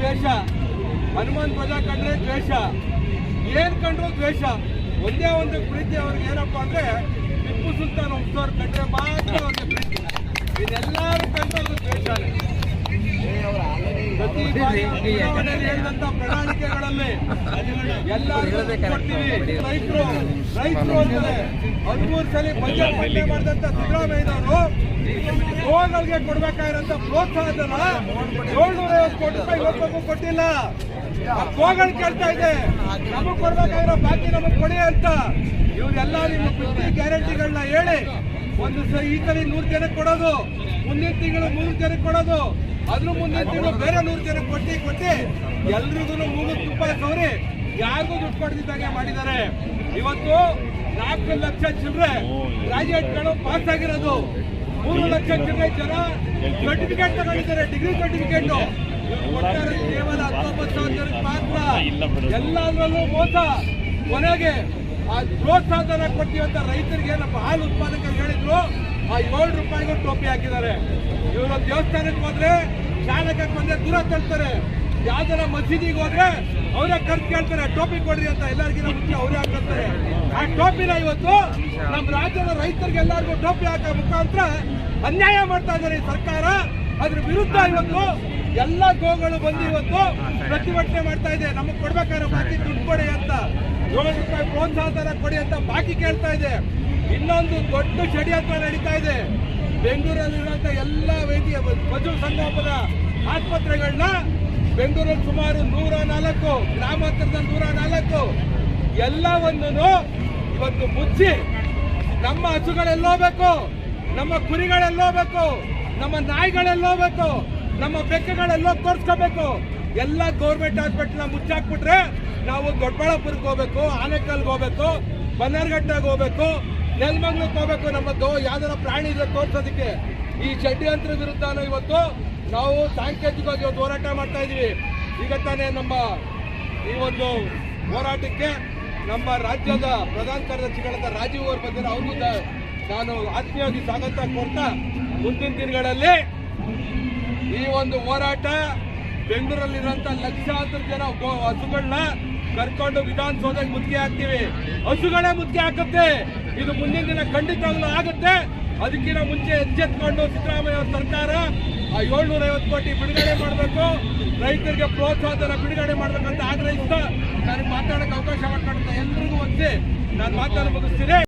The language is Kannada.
ದ್ವೇಷ, ಹನುಮಾನ್ ಧ್ವಜ ಕಂಡ್ರೆ ದ್ವೇಷ, ಏನ್ ಕಂಡ್ರು ದ್ವೇಷ. ಒಂದೇ ಒಂದು ಪ್ರೀತಿ ಅವ್ರಿಗೆ ಏನಪ್ಪ ಅಂದ್ರೆ ಟಿಪ್ಪು ಸುಲ್ತಾನ್ ವಂಶದವ್ರು ಕಂಡ್ರೆ ಮಾತ್ರ ಅವ್ರಿಗೆ ಪ್ರೀತಿ. ಇದೆಲ್ಲರೂ ಕಂಡ್ರೆ ಅದು ದ್ವೇಷನೇ. ಪ್ರತಿ ಬಾರಿ ಚುನಾವಣೆಯಲ್ಲಿ ಹೇಳಿದಂತ ಪ್ರಣಾಳಿಕೆಗಳಲ್ಲಿ ಎಲ್ಲರೂ ಕೊಡ್ತೀವಿ. ರೈತರು ಅಂತಾರೆ 13 ಸಲ ಬಜೆಟ್ ಮಂಡನೆ ಮಾಡಿದಂತ ಸಿದ್ದರಾಮಯ್ಯನವರು ಗೋಗಳಿಗೆ ಕೊಡ್ಬೇಕಾಗಿರೋಂಥ ಪ್ರೋತ್ಸಾಹನ 750 ಕೋಟಿ ರೂಪಾಯಿ ಇವತ್ತವರೆಗೂ ಕೊಟ್ಟಿಲ್ಲ. ಗೋಗಳು ಕೇಳ್ತಾ ಇದೆ, ನಮಗ್ ಕೊಡ್ಬೇಕಾಗಿರೋ ಬಾಕಿ ನಮಗ್ ಕೊಡಿ ಅಂತ. ಇವರೆಲ್ಲ ನಿಮ್ಮ ಕೃಷಿ ಗ್ಯಾರಂಟಿಗಳನ್ನ ಹೇಳಿ ಒಂದು ಈ ಸಲ 100 ಜನಕ್ಕೆ ಕೊಡೋದು, ಮುಂದಿನ ತಿಂಗಳು 100 ಜನಕ್ಕೆ ಕೊಡೋದು, ಅದ್ರ ಮುಂದಿನ ತಿಂಗಳು ಬೇರೆ 100 ಜನಕ್ಕೆ ಕೊಟ್ಟು ಎಲ್ರಿಗೂ 300 ರೂಪಾಯಿ ಸೌರಿ ಯಾರಿಗೂ ದುಡ್ಡು ಕೊಡ್ತಿದ್ದಂಗೆ ಮಾಡಿದ್ದಾರೆ. ಇವತ್ತು 4 ಲಕ್ಷ ಚಿಲ್ಲರೆ ಗ್ರಾಜುಯೇಟ್ಗಳು ಪಾಸ್ ಆಗಿರೋದು, 3 ಲಕ್ಷ ಚಿಲ್ಲರೆ ಜನ ಸರ್ಟಿಫಿಕೇಟ್ ತಗೊಂಡಿದ್ದಾರೆ, ಡಿಗ್ರಿ ಸರ್ಟಿಫಿಕೇಟ್. ಕೊಡ್ತಾರೆ ಕೇವಲ 19,000 ಜನಕ್ಕೆ ಮಾತ್ರ. ಎಲ್ಲದರಲ್ಲೂ ಮೋಸ. ಕೊನೆಗೆ ಆ ಪ್ರೋತ್ಸಾಹನ ಕೊಡ್ತೀವಂತ ರೈತರಿಗೆ ನಮ್ಮ ಹಾಲು ಉತ್ಪಾದಕರು ಹೇಳಿದ್ರು, ಆ 7 ರೂಪಾಯಿಗೂ ಟೋಪಿ ಹಾಕಿದ್ದಾರೆ. ಇವರು ದೇವಸ್ಥಾನಕ್ಕೆ ಹೋದ್ರೆ ಚಾಲಕಕ್ಕೆ ಬಂದ್ರೆ ದೂರ ತಳ್ತಾರೆ, ಯಾವ್ದಾರ ಮಸೀದಿಗೆ ಹೋದ್ರೆ ಅವರೇ ಖರ್ಚು ಕೇಳ್ತಾರೆ, ಟೋಪಿ ಕೊಡ್ರಿ ಅಂತ. ಎಲ್ಲರಿಗಿಂತ ಮುಂಚೆ ಅವರೇ ಹಾಕ್ತಾರೆ. ಆ ಟೋಪಿನ ಇವತ್ತು ನಮ್ಮ ರಾಜ್ಯದ ರೈತರಿಗೆ ಎಲ್ಲರಿಗೂ ಟೋಪಿ ಹಾಕೋ ಮುಖಾಂತರ ಅನ್ಯಾಯ ಮಾಡ್ತಾ ಇದ್ದಾರೆ ಈ ಸರ್ಕಾರ. ಅದ್ರ ವಿರುದ್ಧ ಇವತ್ತು ಎಲ್ಲ ಗೋಗಳು ಬಂದು ಇವತ್ತು ಪ್ರತಿಭಟನೆ ಮಾಡ್ತಾ ಇದೆ. ನಮಗ್ ಕೊಡ್ಬೇಕಾದ್ರೆ ಬಾಕಿ ದುಡ್ಡು ಕೊಡಿ ಅಂತ, 7 ರೂಪಾಯಿ ಪ್ರೋತ್ಸಾಹನ ಕೊಡಿ ಅಂತ ಬಾಕಿ ಕೇಳ್ತಾ ಇದೆ. ಇನ್ನೊಂದು ದೊಡ್ಡ ಷಡ್ಯಂತ್ರ ನಡೀತಾ ಇದೆ. ಬೆಂಗಳೂರಲ್ಲಿರುವಂತ ಎಲ್ಲ ವೈದ್ಯ ಪಶು ಸಂಗೋಪನಾ ಆಸ್ಪತ್ರೆಗಳನ್ನ ಬೆಂಗಳೂರಲ್ಲಿ ಸುಮಾರು 104, ಗ್ರಾಮಾಂತರದಲ್ಲಿ 104 ಎಲ್ಲವನ್ನು ಇವತ್ತು ಮುಚ್ಚಿ ನಮ್ಮ ಹಸುಗಳೆಲ್ಲೋಗ್ಬೇಕು, ನಮ್ಮ ಕುರಿಗಳೆಲ್ಲೋಗ್ಬೇಕು, ನಮ್ಮ ನಾಯಿಗಳೆಲ್ಲೋಗ್ಬೇಕು, ನಮ್ಮ ಬೆಕ್ಕುಗಳೆಲ್ಲೋ ತೋರಿಸ್ಕೋಬೇಕು. ಎಲ್ಲ ಗೌರ್ಮೆಂಟ್ ಹಾಸ್ಪಿಟಲ್ ಮುಚ್ಚಾಕ್ಬಿಟ್ರೆ ನಾವು ದೊಡ್ಡಬಳ್ಳಾಪುರಕ್ಕೆ ಹೋಗ್ಬೇಕು, ಆನೇಕಲ್ಗೆ ಹೋಗ್ಬೇಕು, ಬನ್ನರ್ಘಟ್ಟಗೆ ಹೋಗ್ಬೇಕು, ನೆಲಮಂಗ್ಲಕ್ಕೆ ಹೋಗ್ಬೇಕು. ನಮ್ಮ ಯಾವ್ದಾರ ಪ್ರಾಣಿ ಇದೆ ತೋರ್ಸೋದಕ್ಕೆ. ಈ ಷಡ್ಯಂತ್ರ ವಿರುದ್ಧ ಇವತ್ತು ನಾವು ಸಾಂಕೇತಿಕವಾಗಿ ಒಂದು ಹೋರಾಟ ಮಾಡ್ತಾ ಇದೀವಿ. ಈಗ ತಾನೇ ನಮ್ಮ ಈ ಒಂದು ಹೋರಾಟಕ್ಕೆ ನಮ್ಮ ರಾಜ್ಯದ ಪ್ರಧಾನ ಕಾರ್ಯದರ್ಶಿಗಳಾದ ರಾಜೀವ್ ಅವರು ಬಂದರೆ ಅವ್ರಿಗೂ ನಾನು ಆತ್ಮೀಯವಾಗಿ ಸ್ವಾಗತ ಕೊಡ್ತಾ, ಮುಂದಿನ ದಿನಗಳಲ್ಲಿ ಈ ಒಂದು ಹೋರಾಟ ಬೆಂಗಳೂರಲ್ಲಿರುವಂತ ಲಕ್ಷಾಂತರ ಜನ ಹಸುಗಳನ್ನ ಕರ್ಕೊಂಡು ವಿಧಾನಸೌಧಕ್ಕೆ ಮುತ್ತಿಗೆ ಹಾಕ್ತೀವಿ. ಹಸುಗಳೇ ಮುತ್ತಿಗೆ ಹಾಕುತ್ತೆ. ಇದು ಮುಂದಿನ ದಿನ ಖಂಡಿತವಾಗ್ಲೂ ಆಗುತ್ತೆ. ಅದಕ್ಕಿಂತ ಮುಂಚೆ ಎಚ್ಚೆತ್ಕೊಂಡು ಸಿದ್ದರಾಮಯ್ಯ ಸರ್ಕಾರ ಆ 750 ಕೋಟಿ ಬಿಡುಗಡೆ ಮಾಡಬೇಕು, ರೈತರಿಗೆ ಪ್ರೋತ್ಸಾಹನ ಬಿಡುಗಡೆ ಮಾಡಬೇಕಂತ ಆಗ್ರಹಿಸ್ತಾ ನನಗೆ ಮಾತಾಡೋಕೆ ಅವಕಾಶ ಮಾಡ್ಕೊಡ್ತಾ ಎಲ್ರಿಗೂ ಒಂದೇ ನಾನು ಮಾತಾಡ ಮುಗಿಸ್ತೀನಿ.